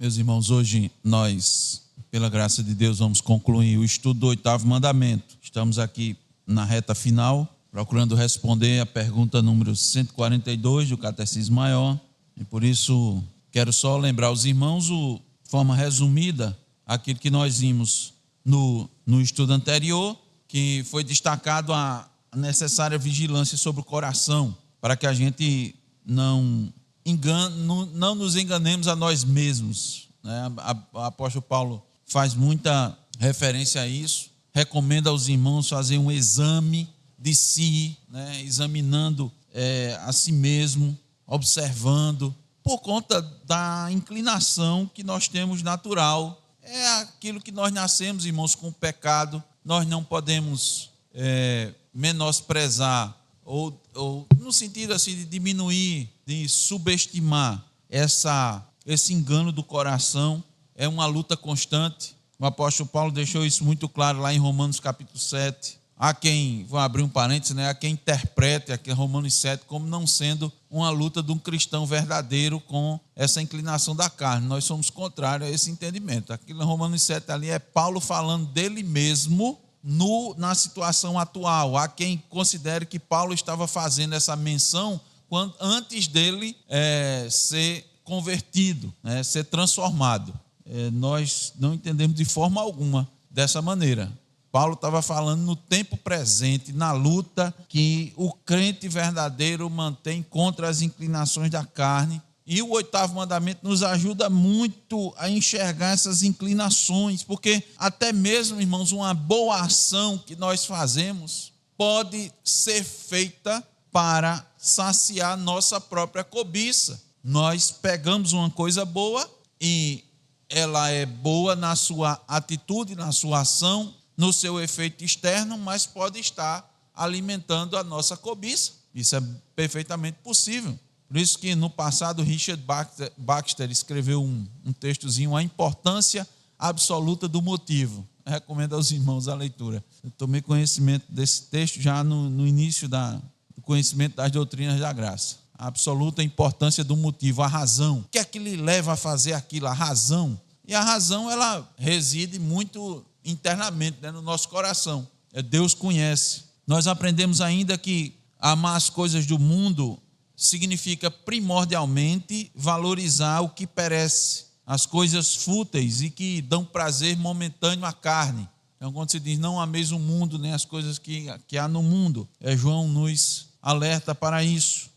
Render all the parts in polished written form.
Meus irmãos, hoje nós, pela graça de Deus, vamos concluir o estudo do 8º mandamento. Estamos aqui na reta final, procurando responder a pergunta número 142 do Catecismo Maior. E por isso, quero só lembrar os irmãos, de forma resumida, aquilo que nós vimos no estudo anterior, que foi destacado a necessária vigilância sobre o coração, para que a gente não nos enganemos a nós mesmos, né? O apóstolo Paulo faz muita referência a isso, recomenda aos irmãos fazer um exame de si, né? Examinando a si mesmo, observando, por conta da inclinação que nós temos natural. É aquilo que nós nascemos, irmãos, com o pecado. Nós não podemos menosprezar ou no sentido assim de diminuir, de subestimar esse engano do coração. É uma luta constante. O apóstolo Paulo deixou isso muito claro lá em Romanos capítulo 7. Há quem, vou abrir um parênteses, né? Há quem interprete aqui Romanos 7 como não sendo uma luta de um cristão verdadeiro com essa inclinação da carne. Nós somos contrários a esse entendimento. Aqui em Romanos 7 ali é Paulo falando dele mesmo na situação atual. Há quem considere que Paulo estava fazendo essa menção antes dele ser convertido, né? Ser transformado. Nós não entendemos de forma alguma dessa maneira. Paulo estava falando no tempo presente, na luta que o crente verdadeiro mantém contra as inclinações da carne. E o 8º mandamento nos ajuda muito a enxergar essas inclinações, porque até mesmo, irmãos, uma boa ação que nós fazemos pode ser feita para saciar nossa própria cobiça. Nós pegamos uma coisa boa e ela é boa na sua atitude, na sua ação, no seu efeito externo, mas pode estar alimentando a nossa cobiça. Isso é perfeitamente possível. Por isso que no passado Richard Baxter escreveu um textozinho, A Importância Absoluta do Motivo. Eu recomendo aos irmãos a leitura. Eu tomei conhecimento desse texto já no início do conhecimento das doutrinas da graça. A absoluta importância do motivo, a razão. O que é que lhe leva a fazer aquilo? A razão. E a razão, ela reside muito internamente, né, no nosso coração. Deus conhece. Nós aprendemos ainda que amar as coisas do mundo significa primordialmente valorizar o que perece, as coisas fúteis e que dão prazer momentâneo à carne. Então, quando se diz não ameis o mundo, nem as coisas que há no mundo, João nos alerta para isso.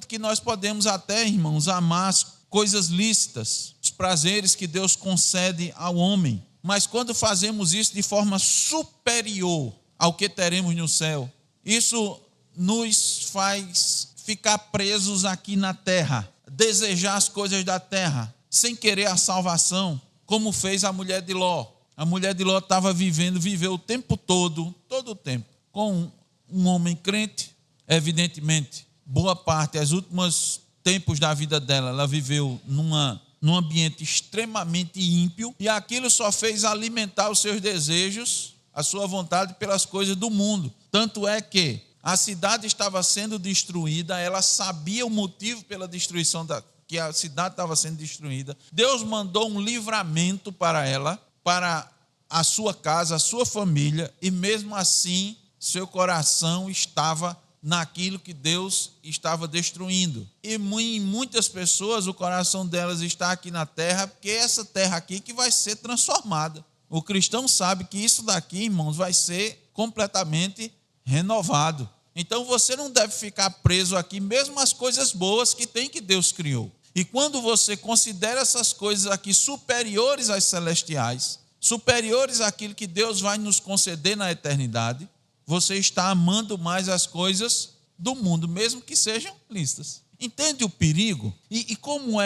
Que nós podemos até, irmãos, amar as coisas lícitas, os prazeres que Deus concede ao homem. Mas quando fazemos isso de forma superior ao que teremos no céu, isso nos faz ficar presos aqui na terra, desejar as coisas da terra, sem querer a salvação, como fez a mulher de Ló. A mulher de Ló viveu o tempo todo o tempo, com um homem crente. Evidentemente, boa parte, os últimos tempos da vida dela, ela viveu num ambiente extremamente ímpio, e aquilo só fez alimentar os seus desejos, a sua vontade pelas coisas do mundo. Tanto é que a cidade estava sendo destruída, ela sabia o motivo pela destruição que a cidade estava sendo destruída. Deus mandou um livramento para ela, para a sua casa, a sua família, e mesmo assim, seu coração estava naquilo que Deus estava destruindo. E em muitas pessoas, o coração delas está aqui na terra, porque é essa terra aqui que vai ser transformada. O cristão sabe que isso daqui, irmãos, vai ser completamente renovado. Então você não deve ficar preso aqui, mesmo as coisas boas que tem, que Deus criou. E quando você considera essas coisas aqui superiores às celestiais, superiores àquilo que Deus vai nos conceder na eternidade, você está amando mais as coisas do mundo, mesmo que sejam lícitas. Entende o perigo? E como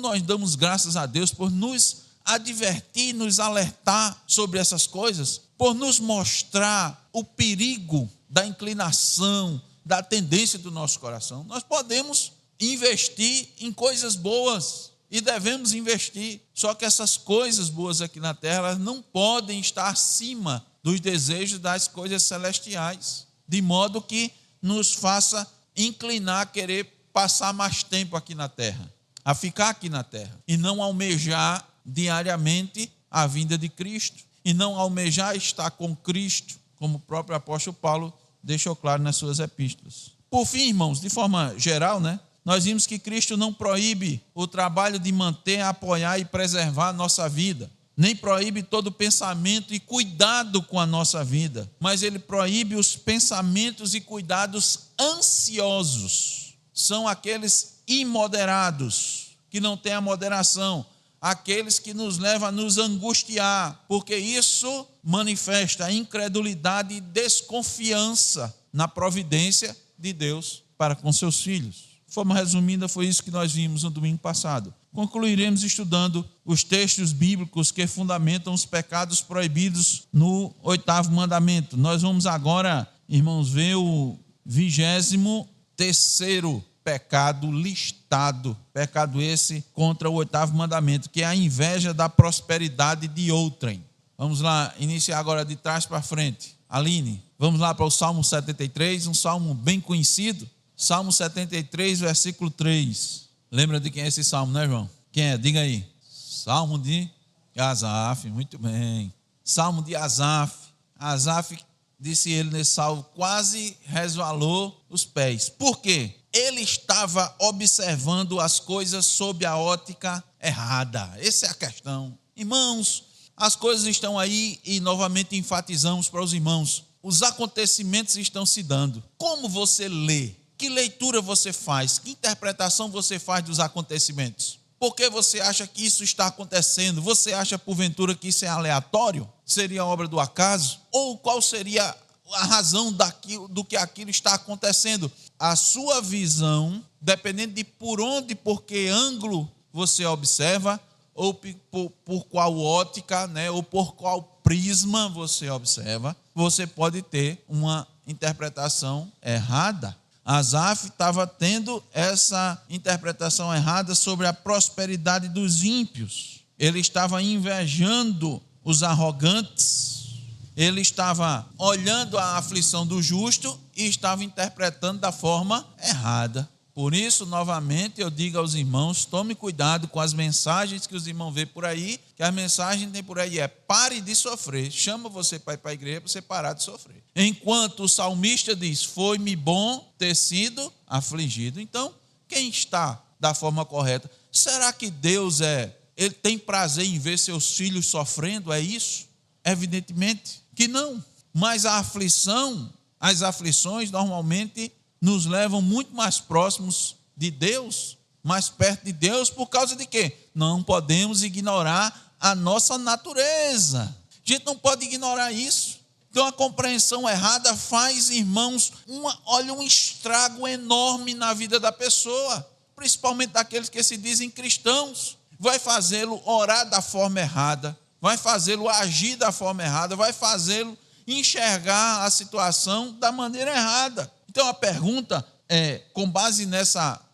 nós damos graças a Deus por nos advertir, nos alertar sobre essas coisas, por nos mostrar o perigo da inclinação, da tendência do nosso coração. Nós podemos investir em coisas boas e devemos investir, só que essas coisas boas aqui na terra, elas não podem estar acima dos desejos das coisas celestiais, de modo que nos faça inclinar a querer passar mais tempo aqui na terra. a ficar aqui na terra e não almejar diariamente a vinda de Cristo e não almejar estar com Cristo, como o próprio apóstolo Paulo deixou claro nas suas epístolas. Por fim, irmãos, de forma geral, nós vimos que Cristo não proíbe o trabalho de manter, apoiar e preservar a nossa vida, nem proíbe todo pensamento e cuidado com a nossa vida, mas ele proíbe os pensamentos e cuidados ansiosos. São aqueles imoderados, que não têm a moderação, aqueles que nos levam a nos angustiar, porque isso manifesta a incredulidade e desconfiança na providência de Deus para com seus filhos. De forma resumida, foi isso que nós vimos no domingo passado. Concluiremos estudando os textos bíblicos que fundamentam os pecados proibidos no 8º mandamento. Nós vamos agora, irmãos, ver o 23º pecado listado, pecado esse contra o 8º mandamento, que é a inveja da prosperidade de outrem. Vamos lá, iniciar agora de trás para frente. Aline, vamos lá para o Salmo 73, um salmo bem conhecido. Salmo 73, versículo 3. Lembra de quem é esse salmo, né, João? Quem é? Diga aí. Salmo de Asaf, muito bem. Salmo de Asaf. Asaf, disse ele nesse salmo, quase resvalou os pés. Por quê? Ele estava observando as coisas sob a ótica errada. Essa é a questão. Irmãos, as coisas estão aí e novamente enfatizamos para os irmãos. Os acontecimentos estão se dando. Como você lê? Que leitura você faz? Que interpretação você faz dos acontecimentos? Por que você acha que isso está acontecendo? Você acha, porventura, que isso é aleatório? Seria obra do acaso? Ou qual seria a razão do que aquilo está acontecendo? A sua visão, dependendo de por que ângulo você observa, ou por qual ótica, ou por qual prisma você observa, você pode ter uma interpretação errada. Asaf estava tendo essa interpretação errada sobre a prosperidade dos ímpios. Ele estava invejando os arrogantes, ele estava olhando a aflição do justo e estava interpretando da forma errada. Por isso, novamente, eu digo aos irmãos, tome cuidado com as mensagens que os irmãos vêem por aí, que a mensagem que tem por aí é: pare de sofrer. Chama você para ir para a igreja para você parar de sofrer. Enquanto o salmista diz: foi-me bom ter sido afligido. Então, quem está da forma correta? Será que Deus ele tem prazer em ver seus filhos sofrendo? É isso? Evidentemente que não. Mas as aflições normalmente nos levam muito mais próximos de Deus, mais perto de Deus, por causa de quê? Não podemos ignorar a nossa natureza. A gente não pode ignorar isso. Então, a compreensão errada faz, irmãos, um estrago enorme na vida da pessoa, principalmente daqueles que se dizem cristãos. Vai fazê-lo orar da forma errada, vai fazê-lo agir da forma errada, vai fazê-lo enxergar a situação da maneira errada. Então, a pergunta com base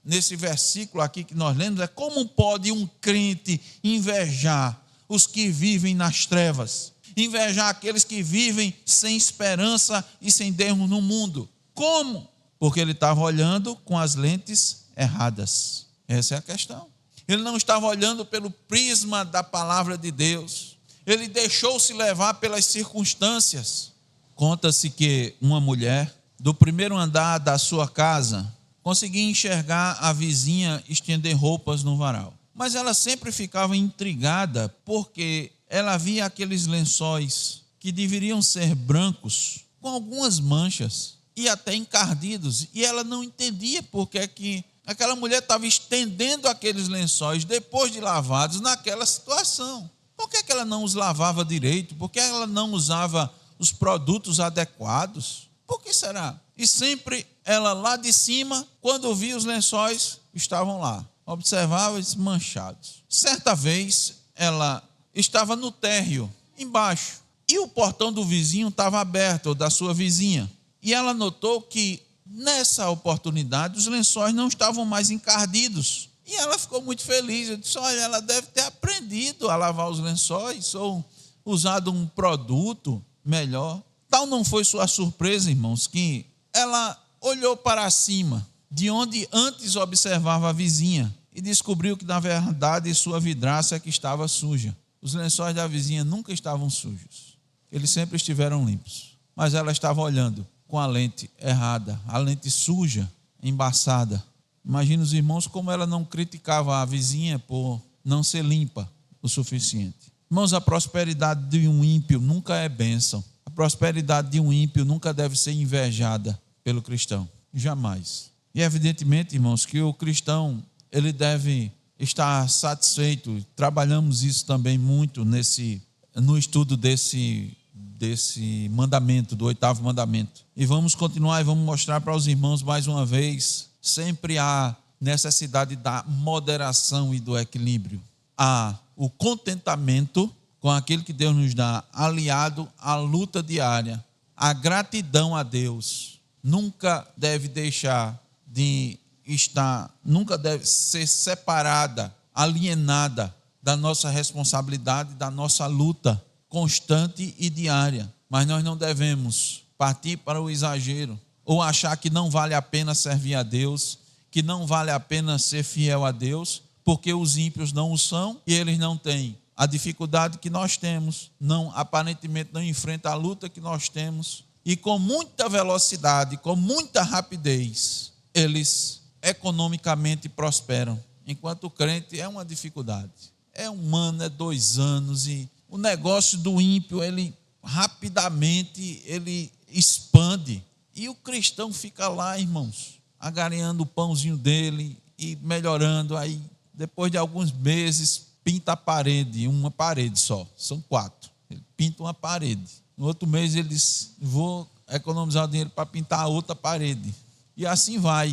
nesse versículo aqui que nós lemos, é: como pode um crente invejar os que vivem nas trevas? Invejar aqueles que vivem sem esperança e sem Deus no mundo? Como? Porque ele estava olhando com as lentes erradas. Essa é a questão. Ele não estava olhando pelo prisma da palavra de Deus. Ele deixou-se levar pelas circunstâncias. Conta-se que uma mulher do primeiro andar da sua casa conseguia enxergar a vizinha estender roupas no varal. Mas ela sempre ficava intrigada porque ela via aqueles lençóis que deveriam ser brancos, com algumas manchas e até encardidos. E ela não entendia por que aquela mulher estava estendendo aqueles lençóis depois de lavados naquela situação. Por que ela não os lavava direito? Por que ela não usava os produtos adequados? Por que será? E sempre ela lá de cima, quando via os lençóis, estavam lá, observava esses manchados. Certa vez, ela estava no térreo, embaixo, e o portão do vizinho estava aberto, ou da sua vizinha. E ela notou que, nessa oportunidade, os lençóis não estavam mais encardidos. E ela ficou muito feliz. Eu disse: olha, ela deve ter aprendido a lavar os lençóis, ou usado um produto melhor. Tal não foi sua surpresa, irmãos, que ela olhou para cima, de onde antes observava a vizinha, e descobriu que, na verdade, sua vidraça é que estava suja. Os lençóis da vizinha nunca estavam sujos. Eles sempre estiveram limpos. Mas ela estava olhando com a lente errada, a lente suja, embaçada. Imagina os irmãos como ela não criticava a vizinha por não ser limpa o suficiente. Irmãos, a prosperidade de um ímpio nunca é bênção. A prosperidade de um ímpio nunca deve ser invejada pelo cristão. Jamais. E evidentemente, irmãos, que o cristão ele deve estar satisfeito. Trabalhamos isso também muito no estudo desse mandamento, do 8º mandamento. E vamos continuar e vamos mostrar para os irmãos mais uma vez, sempre há necessidade da moderação e do equilíbrio. Há o contentamento com aquilo que Deus nos dá, aliado à luta diária. A gratidão a Deus nunca deve deixar de estar, nunca deve ser separada, alienada da nossa responsabilidade, da nossa luta constante e diária. Mas nós não devemos partir para o exagero ou achar que não vale a pena servir a Deus, que não vale a pena ser fiel a Deus, porque os ímpios não o são e eles não têm a dificuldade que nós temos, aparentemente não enfrentam a luta que nós temos, e com muita velocidade, com muita rapidez, eles economicamente prosperam, enquanto o crente é uma dificuldade. É 1 ano, é 2 anos, e o negócio do ímpio, ele rapidamente, ele expande, e o cristão fica lá, irmãos, agareando o pãozinho dele e melhorando. Aí, depois de alguns meses, pinta a parede, uma parede só, são 4. Ele pinta uma parede. No outro mês ele diz, vou economizar o dinheiro para pintar a outra parede. E assim vai.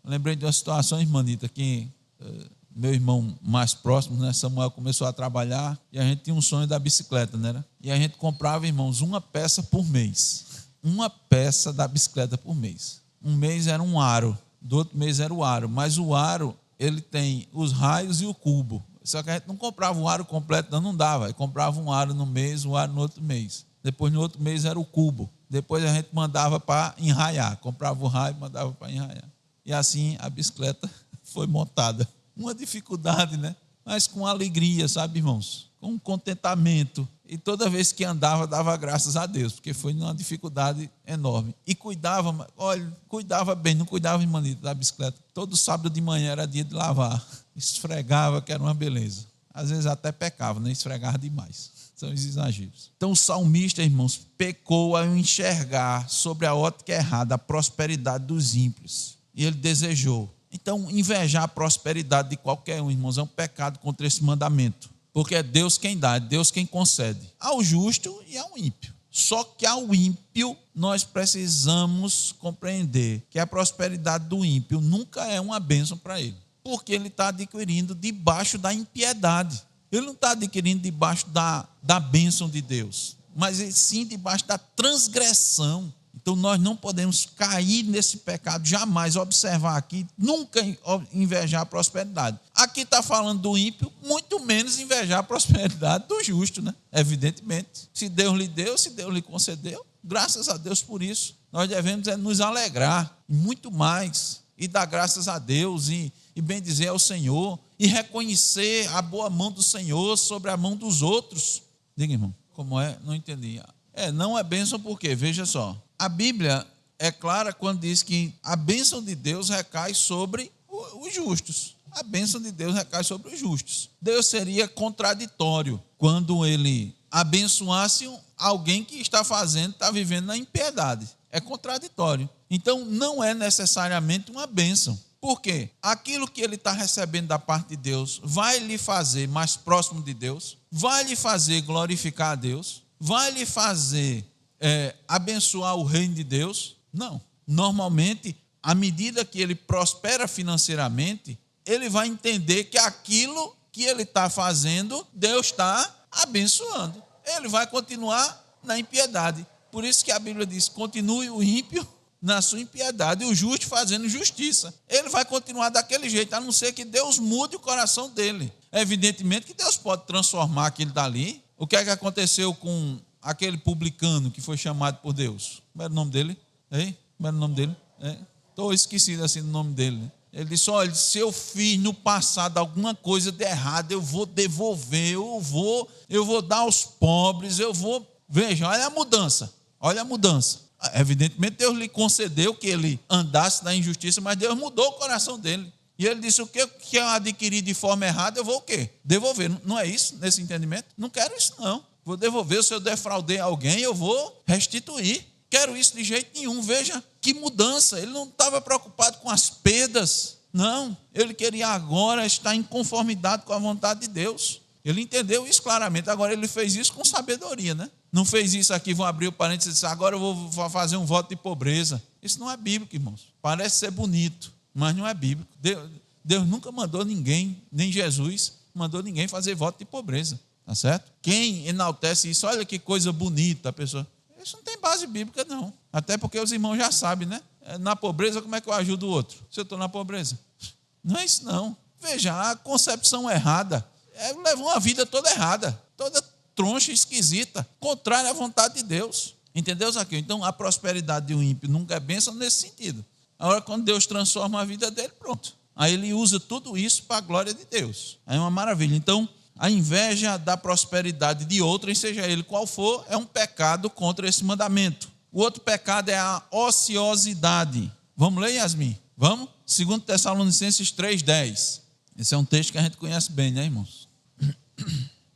Eu lembrei de uma situação, irmanita, que meu irmão mais próximo, né, Samuel, começou a trabalhar e a gente tinha um sonho da bicicleta, né? E a gente comprava, irmãos, uma peça por mês. Uma peça da bicicleta por mês. Um mês era um aro, do outro mês era o aro. Mas o aro, ele tem os raios e o cubo. Só que a gente não comprava um aro completo, não dava. Aí comprava um aro no mês, um aro no outro mês. Depois, no outro mês, era o cubo. Depois a gente mandava para enraiar. Comprava o raio e mandava para enraiar. E assim a bicicleta foi montada. Uma dificuldade, né? Mas com alegria, sabe, irmãos? Com contentamento. E toda vez que andava, dava graças a Deus, porque foi uma dificuldade enorme. E cuidava bem, não cuidava, irmãos, da bicicleta. Todo sábado de manhã era dia de lavar. Esfregava, que era uma beleza. Às vezes até pecava, né? Esfregava demais. São os exageros. Então o salmista, irmãos, pecou ao enxergar sobre a ótica errada a prosperidade dos ímpios. E ele desejou. Então, invejar a prosperidade de qualquer um, irmãos, é um pecado contra esse mandamento. Porque é Deus quem dá, é Deus quem concede. Ao justo e ao ímpio. Só que ao ímpio, nós precisamos compreender que a prosperidade do ímpio nunca é uma bênção para ele. Porque ele está adquirindo debaixo da impiedade. Ele não está adquirindo debaixo da bênção de Deus, mas sim debaixo da transgressão. Então nós não podemos cair nesse pecado, jamais observar aqui, nunca invejar a prosperidade. Aqui está falando do ímpio, muito menos invejar a prosperidade do justo, né? Evidentemente. Se Deus lhe deu, se Deus lhe concedeu, graças a Deus por isso. Nós devemos nos alegrar, muito mais, e dar graças a Deus, e bendizer ao Senhor, e reconhecer a boa mão do Senhor sobre a mão dos outros. Diga, irmão, como é? Não entendi. Não é bênção por quê? Veja só. A Bíblia é clara quando diz que a bênção de Deus recai sobre os justos. A bênção de Deus recai sobre os justos. Deus seria contraditório quando ele abençoasse alguém que está vivendo na impiedade. É contraditório. Então, não é necessariamente uma bênção. Por quê? Aquilo que ele está recebendo da parte de Deus vai lhe fazer mais próximo de Deus, vai lhe fazer glorificar a Deus, vai lhe fazer abençoar o reino de Deus? Não. Normalmente, à medida que ele prospera financeiramente, ele vai entender que aquilo que ele está fazendo, Deus está abençoando. Ele vai continuar na impiedade. Por isso que a Bíblia diz, continue o ímpio na sua impiedade e o justo fazendo justiça. Ele vai continuar daquele jeito, a não ser que Deus mude o coração dele. Evidentemente que Deus pode transformar aquilo dali. O que é que aconteceu com aquele publicano que foi chamado por Deus? Como era o nome dele? Como era o nome dele? Estou esquecido assim do nome dele. Ele disse, olha, se eu fiz no passado alguma coisa de errado, eu vou devolver, eu vou dar aos pobres, Veja, olha a mudança, olha a mudança. Evidentemente Deus lhe concedeu que ele andasse na injustiça, mas Deus mudou o coração dele. E ele disse, o que eu adquiri de forma errada, eu vou o quê? Devolver. Não é isso, nesse entendimento? Não quero isso não. Vou devolver, se eu defraudei alguém, eu vou restituir. Quero isso de jeito nenhum. Veja que mudança. Ele não estava preocupado com as perdas. Não. Ele queria agora estar em conformidade com a vontade de Deus. Ele entendeu isso claramente. Agora ele fez isso com sabedoria, né? Não fez isso aqui, vou abrir o parênteses e dizer, agora eu vou fazer um voto de pobreza. Isso não é bíblico, irmãos. Parece ser bonito, mas não é bíblico. Deus nunca mandou ninguém, nem Jesus, mandou ninguém fazer voto de pobreza. Tá certo? Quem enaltece isso, olha que coisa bonita a pessoa. Isso não tem base bíblica, não. Até porque os irmãos já sabem, né? Na pobreza, como é que eu ajudo o outro? Se eu estou na pobreza. Não é isso, não. Veja, a concepção errada levou uma vida toda errada, toda troncha, esquisita, contrária à vontade de Deus. Entendeu, Zaqueu? Então, a prosperidade de um ímpio nunca é bênção nesse sentido. Agora, quando Deus transforma a vida dele, pronto. Aí ele usa tudo isso para a glória de Deus. Aí é uma maravilha. Então, a inveja da prosperidade de outrem, seja ele qual for, é um pecado contra esse mandamento. O outro pecado é a ociosidade. Vamos ler, Yasmin? Vamos? 2 Tessalonicenses 3,10. Esse é um texto que a gente conhece bem, né, irmãos?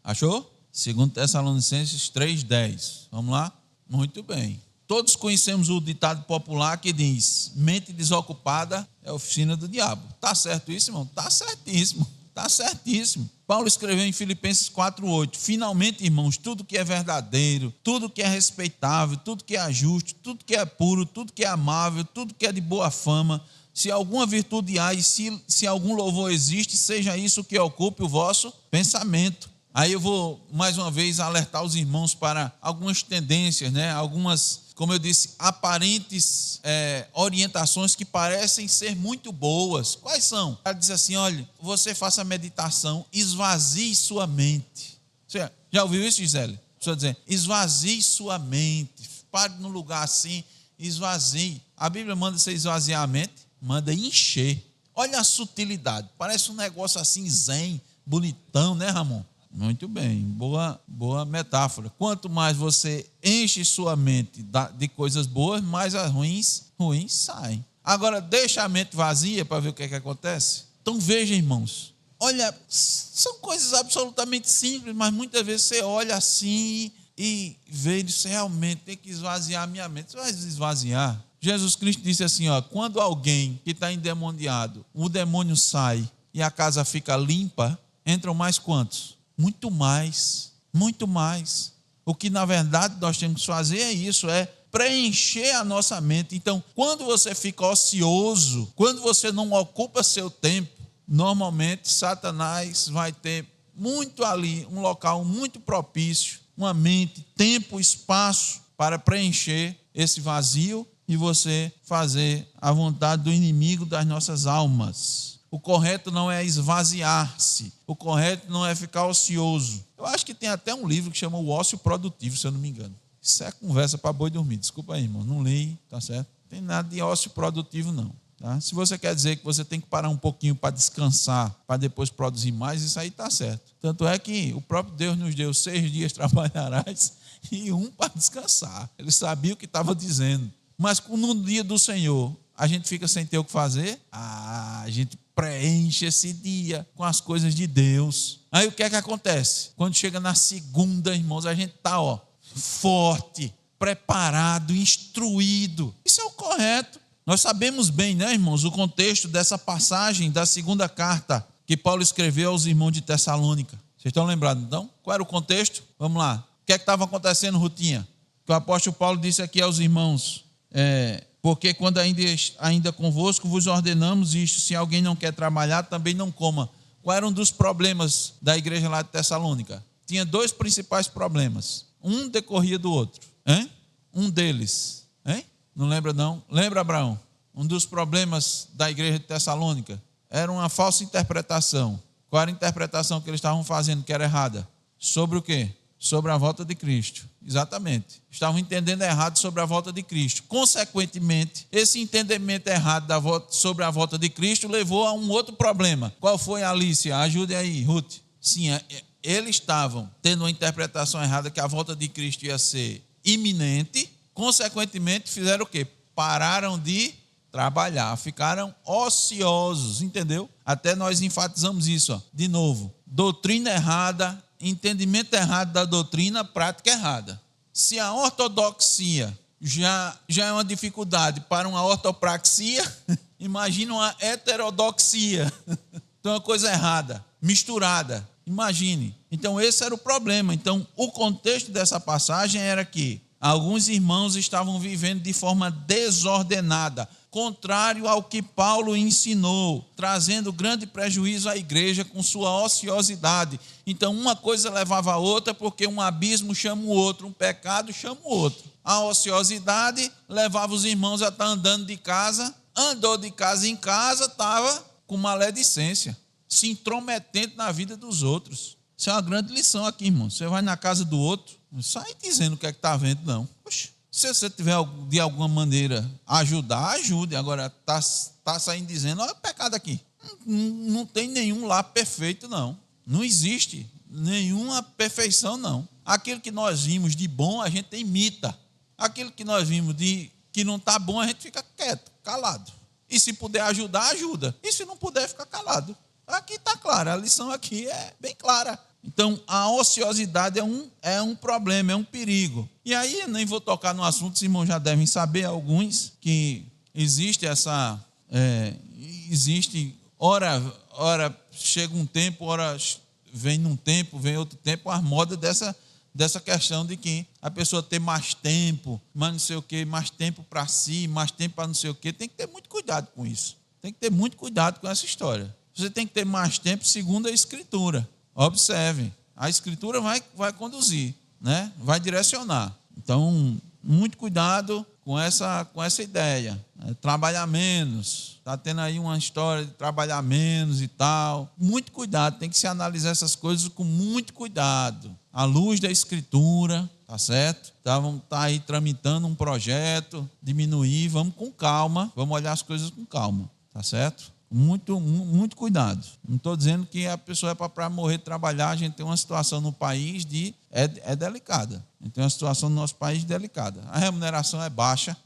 Achou? 2 Tessalonicenses 3,10. Vamos lá? Muito bem. Todos conhecemos o ditado popular que diz, mente desocupada é oficina do diabo. Está certo isso, irmão? Está certíssimo. Está certíssimo. Paulo escreveu em Filipenses 4,8, finalmente, irmãos, tudo que é verdadeiro, tudo que é respeitável, tudo que é justo, tudo que é puro, tudo que é amável, tudo que é de boa fama, se alguma virtude há e se algum louvor existe, seja isso que ocupe o vosso pensamento. Aí eu vou, mais uma vez, alertar os irmãos para algumas tendências, né? Algumas, como eu disse, aparentes orientações que parecem ser muito boas. Quais são? Ela diz assim, olha, você faça meditação, esvazie sua mente. Você já ouviu isso, Gisele? A pessoa dizer, esvazie sua mente, pare no lugar assim, esvazie. A Bíblia manda você esvaziar a mente, manda encher. Olha a sutilidade, parece um negócio assim zen, bonitão, né, Ramon? Muito bem, boa metáfora. Quanto mais você enche sua mente de coisas boas, mais as ruins saem. Agora, deixa a mente vazia para ver o que é que acontece. Então, veja, irmãos, olha, são coisas absolutamente simples, mas muitas vezes você olha assim e vê isso realmente, tem que esvaziar a minha mente. Você vai esvaziar. Jesus Cristo disse assim, ó, quando alguém que está endemoniado, o demônio sai e a casa fica limpa, entram mais quantos? Muito mais. O que, na verdade, nós temos que fazer é isso, é preencher a nossa mente. Então, quando você fica ocioso, quando você não ocupa seu tempo, normalmente, Satanás vai ter muito ali, um local muito propício, uma mente, tempo, espaço para preencher esse vazio e você fazer a vontade do inimigo das nossas almas. O correto não é esvaziar-se. O correto não é ficar ocioso. Eu acho que tem até um livro que chama O Ócio Produtivo, se eu não me engano. Isso é conversa para boi dormir. Desculpa aí, irmão. Não li, tá certo? Não tem nada de ócio produtivo, não. Tá? Se você quer dizer que você tem que parar um pouquinho para descansar, para depois produzir mais, isso aí está certo. Tanto é que o próprio Deus nos deu 6 dias trabalharás e 1 para descansar. Ele sabia o que estava dizendo. Mas no dia do Senhor, a gente fica sem ter o que fazer? A gente preenche esse dia com as coisas de Deus. Aí o que é que acontece? Quando chega na segunda, irmãos, a gente está forte, preparado, instruído. Isso é o correto. Nós sabemos bem, né, irmãos, o contexto dessa passagem da segunda carta que Paulo escreveu aos irmãos de Tessalônica. Vocês estão lembrados, então? Qual era o contexto? Vamos lá. O que é que estava acontecendo, Rutinha? Que o apóstolo Paulo disse aqui aos irmãos, porque quando ainda convosco vos ordenamos isto, se alguém não quer trabalhar, também não coma. Qual era um dos problemas da igreja lá de Tessalônica? Tinha 2 principais problemas. Um decorria do outro. Um deles. Não lembra não? Lembra, Abraão? Um dos problemas da igreja de Tessalônica era uma falsa interpretação. Qual era a interpretação que eles estavam fazendo que era errada? Sobre o quê? sobre a volta de Cristo. Exatamente. Estavam entendendo errado sobre a volta de Cristo. Consequentemente, esse entendimento errado sobre a volta de Cristo levou a um outro problema. Qual foi, Alicia? Ajude aí, Ruth. Sim, eles estavam tendo uma interpretação errada que a volta de Cristo ia ser iminente. Consequentemente, fizeram o quê? Pararam de trabalhar, ficaram ociosos, entendeu? Até nós enfatizamos isso, ó. De novo, doutrina errada, entendimento errado da doutrina, prática errada. Se a ortodoxia já é uma dificuldade para uma ortopraxia, imagina uma heterodoxia. Então é uma coisa errada, misturada. Imagine. Então esse era o problema. Então o contexto dessa passagem era que alguns irmãos estavam vivendo de forma desordenada, contrário ao que Paulo ensinou, trazendo grande prejuízo à igreja com sua ociosidade. Então, uma coisa levava a outra, porque um abismo chama o outro, um pecado chama o outro. A ociosidade levava os irmãos a estar andando de casa, andou de casa em casa, estava com maledicência, se intrometendo na vida dos outros. Isso é uma grande lição aqui, irmão. Você vai na casa do outro, não sai dizendo o que é que está vendo, não. Oxe. Se você tiver de alguma maneira ajudar, ajude. Agora, está saindo dizendo, olha o pecado aqui. Não tem nenhum lá perfeito, não. Não existe nenhuma perfeição, não. Aquilo que nós vimos de bom, a gente imita. Aquilo que nós vimos de que não está bom, a gente fica quieto, calado. E se puder ajudar, ajuda. E se não puder, fica calado. Aqui está claro, a lição aqui é bem clara. Então, a ociosidade é um problema, é um perigo. E aí, nem vou tocar no assunto, os irmãos já devem saber, alguns, que existe ora chega um tempo, ora vem num tempo, vem outro tempo, as modas dessa questão de que a pessoa ter mais tempo, mas não sei o quê, mais tempo para si, mais tempo para não sei o quê. Tem que ter muito cuidado com isso. Tem que ter muito cuidado com essa história. Você tem que ter mais tempo segundo a Escritura. Observe, a Escritura vai conduzir, né? Vai direcionar. Então, muito cuidado com essa ideia. Trabalhar menos. Está tendo aí uma história de trabalhar menos e tal. Muito cuidado, tem que se analisar essas coisas com muito cuidado. À luz da Escritura, tá certo? Tá aí tramitando um projeto, diminuir, vamos com calma, vamos olhar as coisas com calma, tá certo? Muito, muito cuidado. Não estou dizendo que a pessoa é para morrer de trabalhar. A gente tem uma situação no país é delicada. A gente tem uma situação no nosso país delicada. A remuneração é baixa.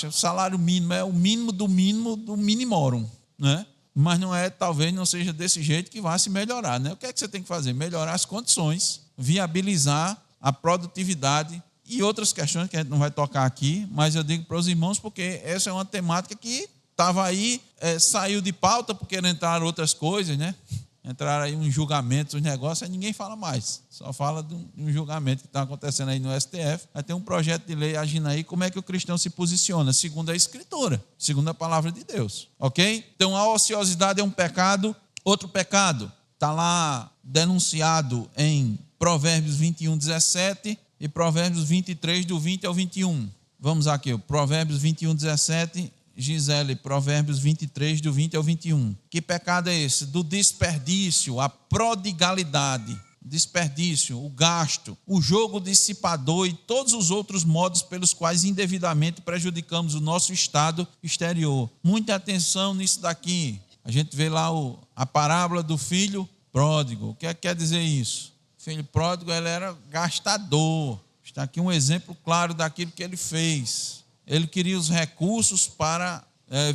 O salário mínimo é o mínimo do minimorum, né? Mas talvez não seja desse jeito que vai se melhorar, né? O que é que você tem que fazer? Melhorar as condições, viabilizar a produtividade e outras questões que a gente não vai tocar aqui, mas eu digo para os irmãos porque essa é uma temática que estava aí, saiu de pauta porque entraram outras coisas, né? Entraram aí uns julgamentos, uns negócios, aí ninguém fala mais. Só fala de um julgamento que está acontecendo aí no STF. Aí tem um projeto de lei agindo aí, como é que o cristão se posiciona? Segundo a Escritura, segundo a palavra de Deus. Ok? Então a ociosidade é um pecado. Outro pecado está lá denunciado em Provérbios 21, 17 e Provérbios 23, do 20 ao 21. Vamos aqui, Provérbios 21, 17... Gisele, Provérbios 23, do 20 ao 21. Que pecado é esse? Do desperdício, a prodigalidade, desperdício, o gasto, o jogo dissipador e todos os outros modos pelos quais indevidamente prejudicamos o nosso estado exterior. Muita atenção nisso daqui. A gente vê lá a parábola do filho pródigo. O que é que quer dizer isso? O filho pródigo, ele era gastador. Está aqui um exemplo claro daquilo que ele fez. Ele queria os recursos para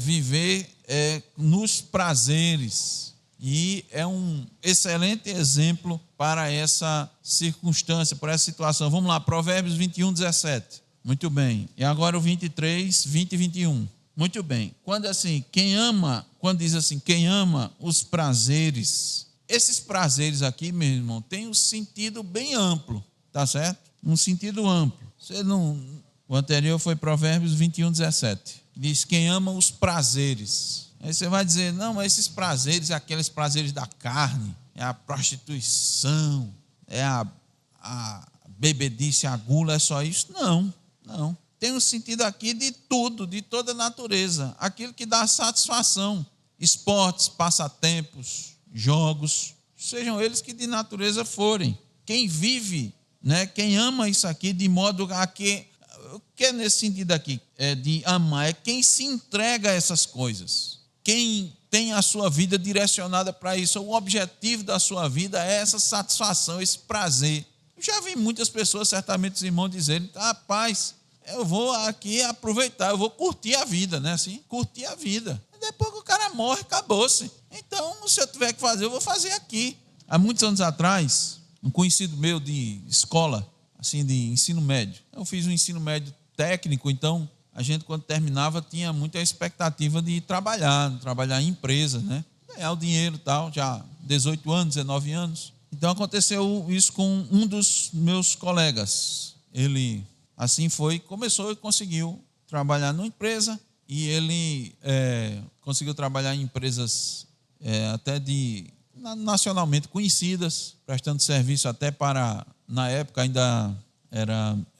viver nos prazeres. E é um excelente exemplo para essa circunstância, para essa situação. Vamos lá, Provérbios 21, 17. Muito bem. E agora o 23, 20 e 21. Muito bem. Quando diz assim, quem ama os prazeres, esses prazeres aqui, meu irmão, tem um sentido bem amplo, tá certo? Um sentido amplo. O anterior foi Provérbios 21, 17. Diz, quem ama os prazeres. Aí você vai dizer, não, mas esses prazeres, aqueles prazeres da carne, é a prostituição, é a bebedice, a gula, é só isso? Não. Tem um sentido aqui de tudo, de toda a natureza. Aquilo que dá satisfação. Esportes, passatempos, jogos, sejam eles que de natureza forem. Quem vive né? Quem ama isso aqui de modo a que... O que é nesse sentido aqui? É de amar, é quem se entrega a essas coisas. Quem tem a sua vida direcionada para isso. O objetivo da sua vida é essa satisfação, esse prazer. Eu já vi muitas pessoas, certamente os irmãos, dizerem: rapaz, eu vou aqui aproveitar, eu vou curtir a vida, né? Assim, curtir a vida. E depois que o cara morre, acabou-se. Então, se eu tiver que fazer, eu vou fazer aqui. Há muitos anos atrás, um conhecido meu de escola, assim, de ensino médio. Eu fiz um ensino médio técnico, então a gente, quando terminava, tinha muita expectativa de trabalhar em empresas, né? Ganhar o dinheiro e tal, já 18 anos, 19 anos. Então aconteceu isso com um dos meus colegas. Ele, assim foi, começou e conseguiu trabalhar numa empresa, e ele conseguiu trabalhar em empresas até nacionalmente conhecidas, prestando serviço até para, na época ainda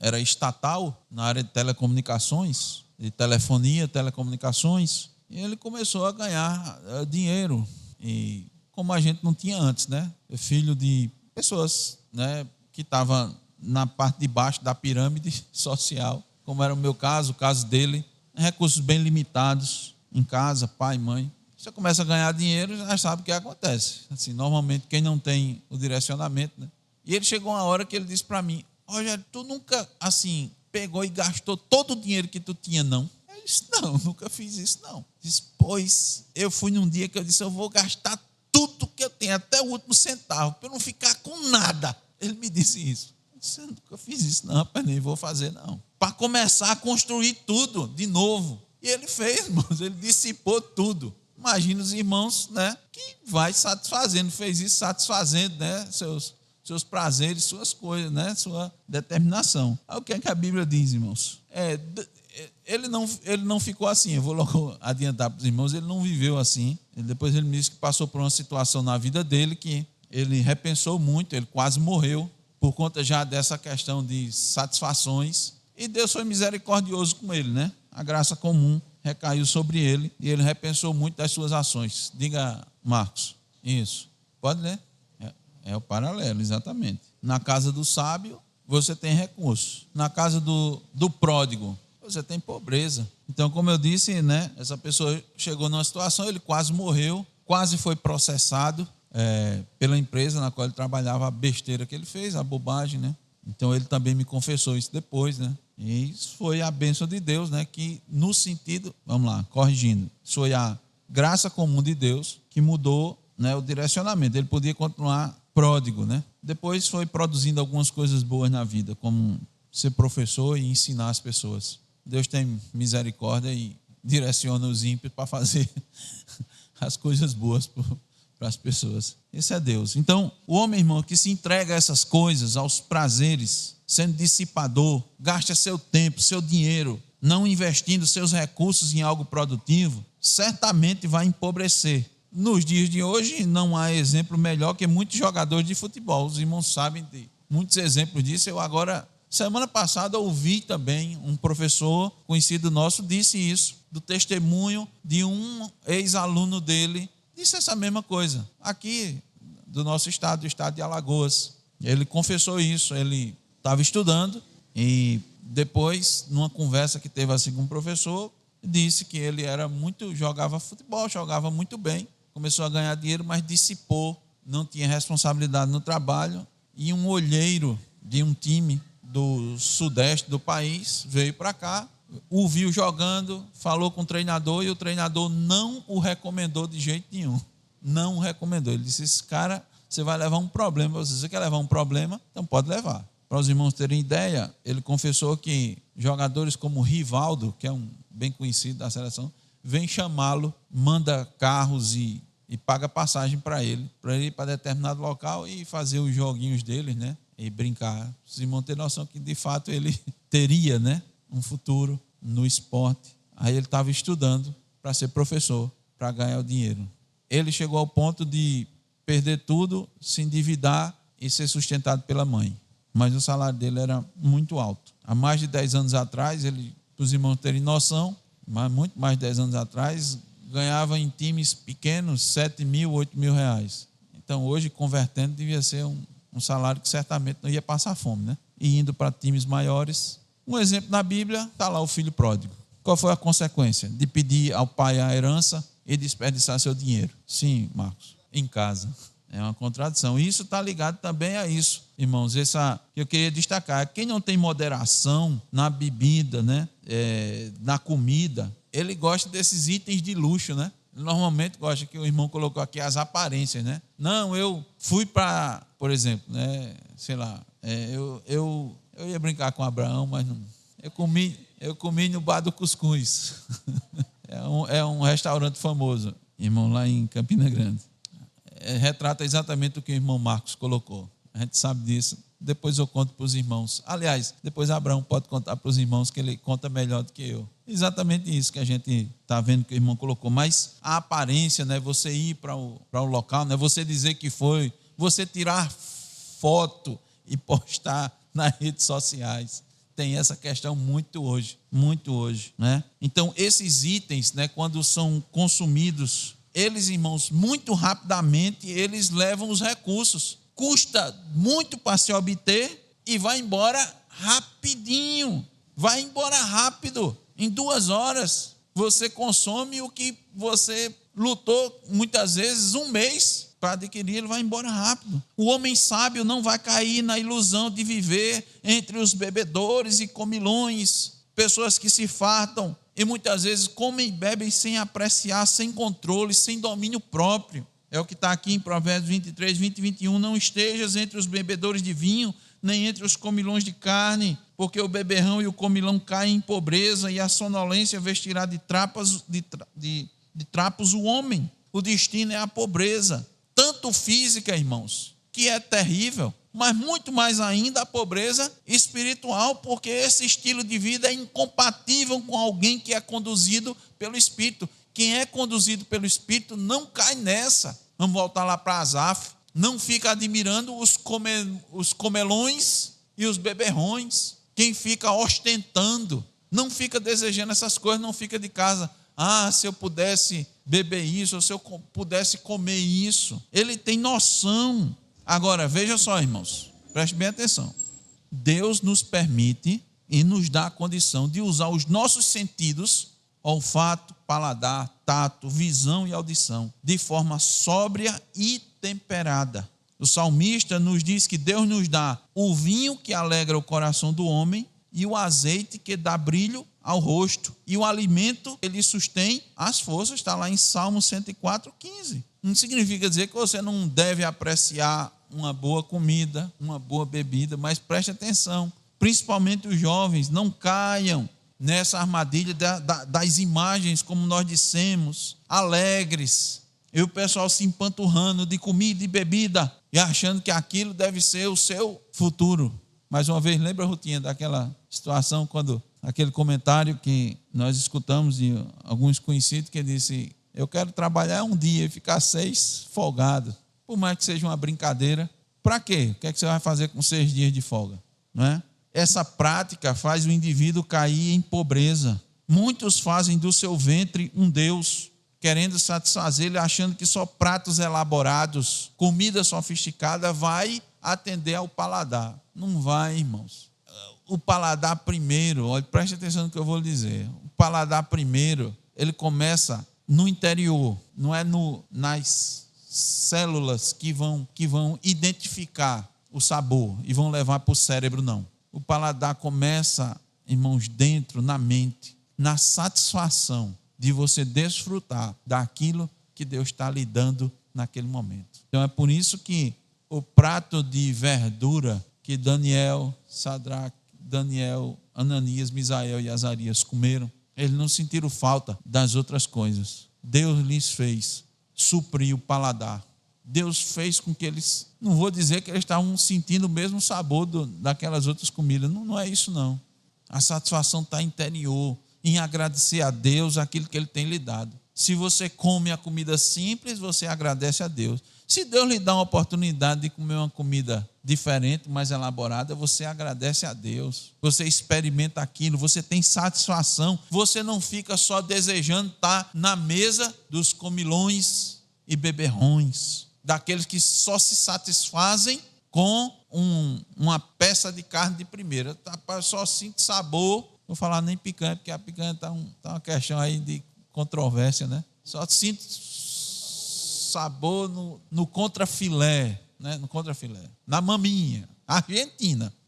era estatal, na área de telecomunicações, de telefonia, telecomunicações, e ele começou a ganhar dinheiro, e como a gente não tinha antes, né? Filho de pessoas, né, que estavam na parte de baixo da pirâmide social, como era o meu caso, o caso dele, recursos bem limitados em casa, pai, mãe. Você começa a ganhar dinheiro, já sabe o que acontece. Assim, normalmente, quem não tem o direcionamento, né? E ele chegou uma hora que ele disse para mim: Rogério, tu nunca, assim, pegou e gastou todo o dinheiro que tu tinha, não? Eu disse: não, nunca fiz isso, não. Eu disse: pois, eu fui num dia que eu disse: eu vou gastar tudo que eu tenho, até o último centavo, para eu não ficar com nada. Ele me disse isso. Eu disse: eu nunca fiz isso, não, rapaz, nem vou fazer, não. Para começar a construir tudo de novo. E ele fez, irmãos, ele dissipou tudo. Imagina os irmãos, né, que vai satisfazendo, fez isso satisfazendo, né, seus prazeres, suas coisas, né, sua determinação. Aí o que é que a Bíblia diz, irmãos? Ele não ficou assim, eu vou logo adiantar para os irmãos, ele não viveu assim. Depois ele me disse que passou por uma situação na vida dele que ele repensou muito, ele quase morreu por conta já dessa questão de satisfações, e Deus foi misericordioso com ele, né? A graça comum recaiu sobre ele e ele repensou muito das suas ações. Diga, Marcos. Isso. Pode ler? É o paralelo, exatamente. Na casa do sábio, você tem recursos. Na casa do pródigo, você tem pobreza. Então, como eu disse, né, essa pessoa chegou numa situação, ele quase morreu, quase foi processado pela empresa na qual ele trabalhava, a besteira que ele fez, a bobagem, né? Então, ele também me confessou isso depois, né? E isso foi a bênção de Deus, né? Que no sentido, vamos lá, corrigindo, isso foi a graça comum de Deus que mudou, né, o direcionamento. Ele podia continuar pródigo, né? Depois foi produzindo algumas coisas boas na vida, como ser professor e ensinar as pessoas. Deus tem misericórdia e direciona os ímpios para fazer as coisas boas para as pessoas. Esse é Deus. Então, o homem, irmão, que se entrega a essas coisas, aos prazeres, sendo dissipador, gasta seu tempo, seu dinheiro, não investindo seus recursos em algo produtivo, certamente vai empobrecer. Nos dias de hoje, não há exemplo melhor que muitos jogadores de futebol. Os irmãos sabem de muitos exemplos disso. Eu agora, semana passada, ouvi também um professor conhecido nosso, disse isso, do testemunho de um ex-aluno dele, disse essa mesma coisa, aqui do nosso estado, do estado de Alagoas. Ele confessou isso, ele estava estudando e depois, numa conversa que teve assim com um professor, disse que ele jogava futebol, jogava muito bem, começou a ganhar dinheiro, mas dissipou, não tinha responsabilidade no trabalho, e um olheiro de um time do sudeste do país veio para cá, o viu jogando, falou com o treinador, e o treinador não o recomendou de jeito nenhum. Não o recomendou. Ele disse: esse cara, você vai levar um problema. Você quer levar um problema? Então pode levar. Para os irmãos terem ideia, ele confessou que jogadores como Rivaldo, que é um bem conhecido da seleção, vem chamá-lo, manda carros e paga passagem para ele ir para determinado local e fazer os joguinhos dele, né? E brincar. Os irmãos terem noção que, de fato, ele teria, né, um futuro no esporte. Aí ele estava estudando para ser professor, para ganhar o dinheiro. Ele chegou ao ponto de perder tudo, se endividar e ser sustentado pela mãe. Mas o salário dele era muito alto. Há mais de 10 anos atrás, para os irmãos terem noção, mas muito mais de 10 anos atrás, ganhava em times pequenos 7 mil, 8 mil reais. Então, hoje, convertendo, devia ser um salário que certamente não ia passar fome, né? E indo para times maiores. Um exemplo na Bíblia, está lá o filho pródigo. Qual foi a consequência? De pedir ao pai a herança e desperdiçar seu dinheiro. Sim, Marcos, em casa. É uma contradição. E isso está ligado também a isso, irmãos. Essa que eu queria destacar. Quem não tem moderação na bebida, né? Na comida, ele gosta desses itens de luxo, né? Normalmente gosta, que o irmão colocou aqui, as aparências, né? Não, eu fui para, por exemplo, né? Sei lá, eu ia brincar com Abraão, mas não. Eu comi no bar do Cuscuz. É um restaurante famoso, irmão, lá em Campina Grande. Retrata exatamente o que o irmão Marcos colocou. A gente sabe disso. Depois eu conto para os irmãos. Aliás, depois Abraão pode contar para os irmãos, que ele conta melhor do que eu. Exatamente isso que a gente está vendo que o irmão colocou. Mas a aparência, né? Você ir para o local, né? Você dizer que foi, você tirar foto e postar nas redes sociais. Tem essa questão muito hoje, né? Então, esses itens, né, quando são consumidos, eles, irmãos, muito rapidamente, eles levam os recursos. Custa muito para se obter e vai embora rapidinho. Vai embora rápido. Em 2 horas, você consome o que você lutou, muitas vezes, 1 mês para adquirir, ele vai embora rápido. O homem sábio não vai cair na ilusão de viver entre os bebedores e comilões, pessoas que se fartam e muitas vezes comem e bebem sem apreciar, sem controle, sem domínio próprio. É o que está aqui em Provérbios 23, 20 e 21. Não estejas entre os bebedores de vinho, nem entre os comilões de carne, porque o beberrão e o comilão caem em pobreza, e a sonolência vestirá de trapos o homem. O destino é a pobreza, tanto física, irmãos, que é terrível, mas muito mais ainda a pobreza espiritual, porque esse estilo de vida é incompatível com alguém que é conduzido pelo Espírito. Quem é conduzido pelo Espírito não cai nessa. Vamos voltar lá para Asaf. Não fica admirando os comelões e os beberrões. Quem fica ostentando, não fica desejando essas coisas, não fica de casa. Ah, se eu pudesse beber isso, ou se eu pudesse comer isso. Ele tem noção. Agora, veja só, irmãos, preste bem atenção. Deus nos permite e nos dá a condição de usar os nossos sentidos, olfato, paladar, tato, visão e audição, de forma sóbria e temperada. O salmista nos diz que Deus nos dá o vinho que alegra o coração do homem e o azeite que dá brilho ao rosto, e o alimento que lhe sustém as forças. Está lá em Salmo 104, 15. Não significa dizer que você não deve apreciar uma boa comida, uma boa bebida, mas preste atenção, principalmente os jovens, não caiam nessa armadilha das imagens, como nós dissemos, alegres, e o pessoal se empanturrando de comida e bebida, e achando que aquilo deve ser o seu futuro. Mais uma vez, lembra, Rutinha, daquela situação, quando aquele comentário que nós escutamos de alguns conhecidos, que disse: eu quero trabalhar um dia e ficar 6 folgado, por mais que seja uma brincadeira. Para quê? O que é que você vai fazer com 6 dias de folga? Não é? Essa prática faz o indivíduo cair em pobreza. Muitos fazem do seu ventre um Deus, querendo satisfazê-lo, achando que só pratos elaborados, comida sofisticada vai atender ao paladar. Não vai, irmãos. O paladar primeiro, olha, preste atenção no que eu vou lhe dizer. O paladar primeiro, ele começa no interior, não é nas células que vão identificar o sabor e vão levar para o cérebro, não. O paladar começa, irmãos, dentro, na mente, na satisfação de você desfrutar daquilo que Deus está lhe dando naquele momento. Então é por isso que o prato de verdura que Daniel, Sadraque, Daniel, Ananias, Misael e Azarias comeram, eles não sentiram falta das outras coisas. Deus lhes fez suprir o paladar. Deus fez com que eles, não vou dizer que eles estavam sentindo o mesmo sabor daquelas outras comidas, não é isso não. A satisfação está interior, em agradecer a Deus aquilo que Ele tem lhe dado. Se você come a comida simples, você agradece a Deus. Se Deus lhe dá uma oportunidade de comer uma comida diferente, mais elaborada, você agradece a Deus. Você experimenta aquilo, você tem satisfação. Você não fica só desejando estar na mesa dos comilões e beberrões, daqueles que só se satisfazem com uma peça de carne de primeira. Só sinto sabor, não vou falar nem picanha, porque a picanha está uma questão aí de controvérsia, né? Só sinto sabor no contrafilé, né? No contrafilé. Na maminha,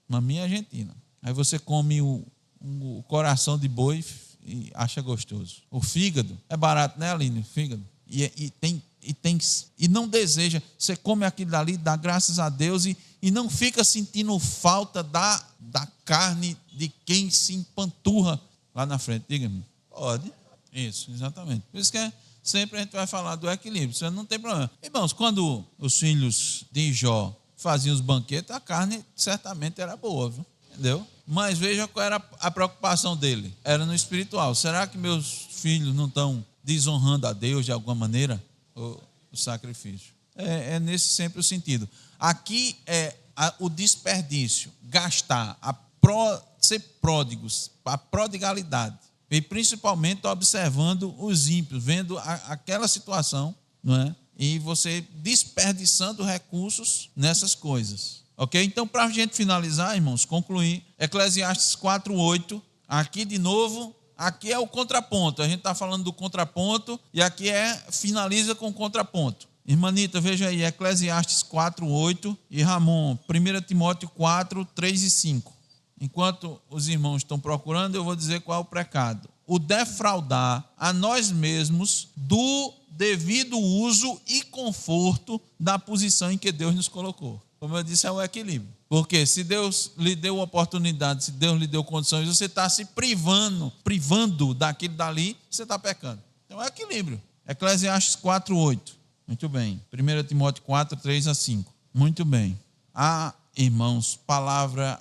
maminha argentina. Aí você come o coração de boi e acha gostoso. O fígado é barato, né, Aline? O fígado. E não deseja, você come aquilo dali, dá graças a Deus e não fica sentindo falta da carne de quem se empanturra lá na frente. Diga-me. Pode. Isso, exatamente. Por isso que sempre a gente vai falar do equilíbrio, isso não tem problema. Irmãos, quando os filhos de Jó faziam os banquetes, a carne certamente era boa, viu? Entendeu? Mas veja qual era a preocupação dele. Era no espiritual. Será que meus filhos não estão desonrando a Deus de alguma maneira? O sacrifício. É nesse sempre o sentido. Aqui é o desperdício, gastar, ser pródigos, a prodigalidade. E principalmente observando os ímpios, vendo aquela situação, não é? E você desperdiçando recursos nessas coisas. Ok? Então, para a gente finalizar, irmãos, concluir, Eclesiastes 4:8, aqui de novo, aqui é o contraponto. A gente está falando do contraponto e aqui finaliza com o contraponto. Irmã Anita, veja aí, Eclesiastes 4:8 e Ramon, 1 Timóteo 4:3 e 5. Enquanto os irmãos estão procurando, eu vou dizer qual é o pecado. O defraudar a nós mesmos do devido uso e conforto da posição em que Deus nos colocou. Como eu disse, é o equilíbrio. Porque se Deus lhe deu oportunidade, se Deus lhe deu condições, você está se privando daquilo dali, você está pecando. Então é equilíbrio. Eclesiastes 4:8. Muito bem. 1 Timóteo 4:3 a 5. Muito bem. Irmãos,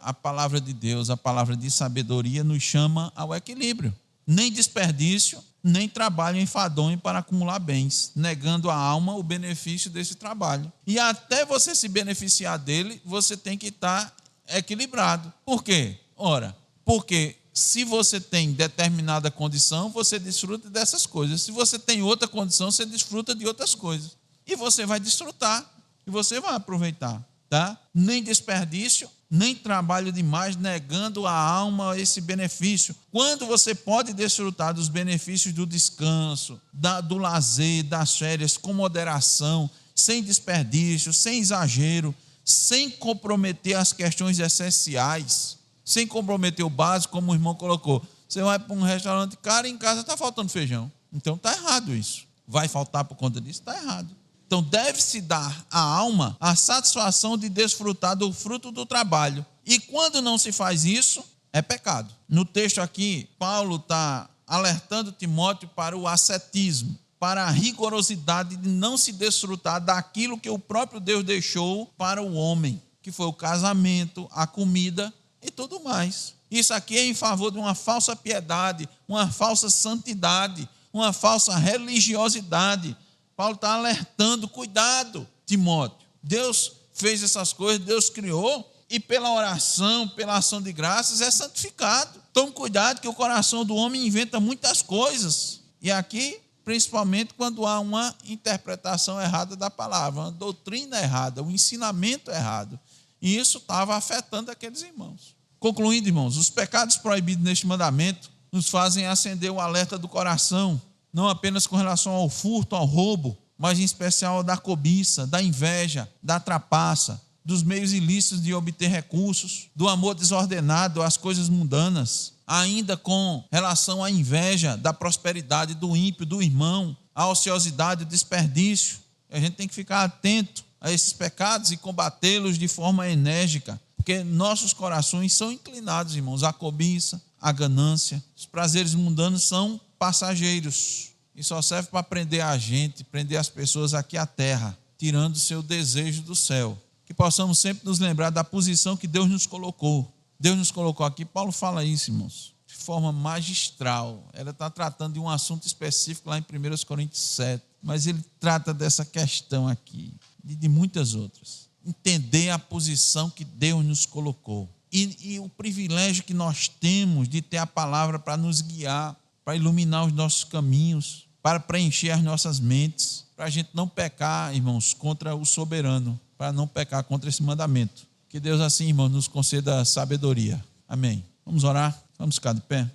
a palavra de Deus, a palavra de sabedoria nos chama ao equilíbrio. Nem desperdício, nem trabalho enfadonho para acumular bens, negando à alma o benefício desse trabalho. E até você se beneficiar dele, você tem que estar equilibrado. Por quê? Ora, porque se você tem determinada condição, você desfruta dessas coisas. Se você tem outra condição, você desfruta de outras coisas. E você vai desfrutar, e você vai aproveitar. Tá? Nem desperdício, nem trabalho demais, negando à alma esse benefício. Quando você pode desfrutar dos benefícios do descanso, do lazer, das férias, com moderação, sem desperdício, sem exagero, sem comprometer as questões essenciais, sem comprometer o básico, como o irmão colocou. Você vai para um restaurante, cara, em casa está faltando feijão. Então está errado isso. Vai faltar por conta disso? Está errado. Então, deve-se dar à alma a satisfação de desfrutar do fruto do trabalho. E quando não se faz isso, é pecado. No texto aqui, Paulo está alertando Timóteo para o ascetismo, para a rigorosidade de não se desfrutar daquilo que o próprio Deus deixou para o homem, que foi o casamento, a comida e tudo mais. Isso aqui é em favor de uma falsa piedade, uma falsa santidade, uma falsa religiosidade. Paulo está alertando, cuidado, Timóteo. Deus fez essas coisas, Deus criou, e pela oração, pela ação de graças, é santificado. Tome cuidado que o coração do homem inventa muitas coisas. E aqui, principalmente, quando há uma interpretação errada da palavra, uma doutrina errada, um ensinamento errado. E isso estava afetando aqueles irmãos. Concluindo, irmãos, os pecados proibidos neste mandamento nos fazem acender o alerta do coração, não apenas com relação ao furto, ao roubo, mas em especial da cobiça, da inveja, da trapaça, dos meios ilícitos de obter recursos, do amor desordenado às coisas mundanas, ainda com relação à inveja da prosperidade do ímpio, do irmão, à ociosidade, o desperdício. A gente tem que ficar atento a esses pecados e combatê-los de forma enérgica, porque nossos corações são inclinados, irmãos, à cobiça, à ganância. Os prazeres mundanos são passageiros e só serve para prender a gente, prender as pessoas aqui à terra, tirando o seu desejo do céu. Que possamos sempre nos lembrar da posição que Deus nos colocou. Deus nos colocou aqui. Paulo fala isso, irmãos, de forma magistral. Ela está tratando de um assunto específico lá em 1 Coríntios 7, mas ele trata dessa questão aqui, de muitas outras. Entender a posição que Deus nos colocou e o privilégio que nós temos de ter a palavra para nos guiar, para iluminar os nossos caminhos, para preencher as nossas mentes, para a gente não pecar, irmãos, contra o soberano. para não pecar contra esse mandamento. Que Deus assim, irmão, nos conceda sabedoria. Amém. Vamos orar? Vamos ficar de pé.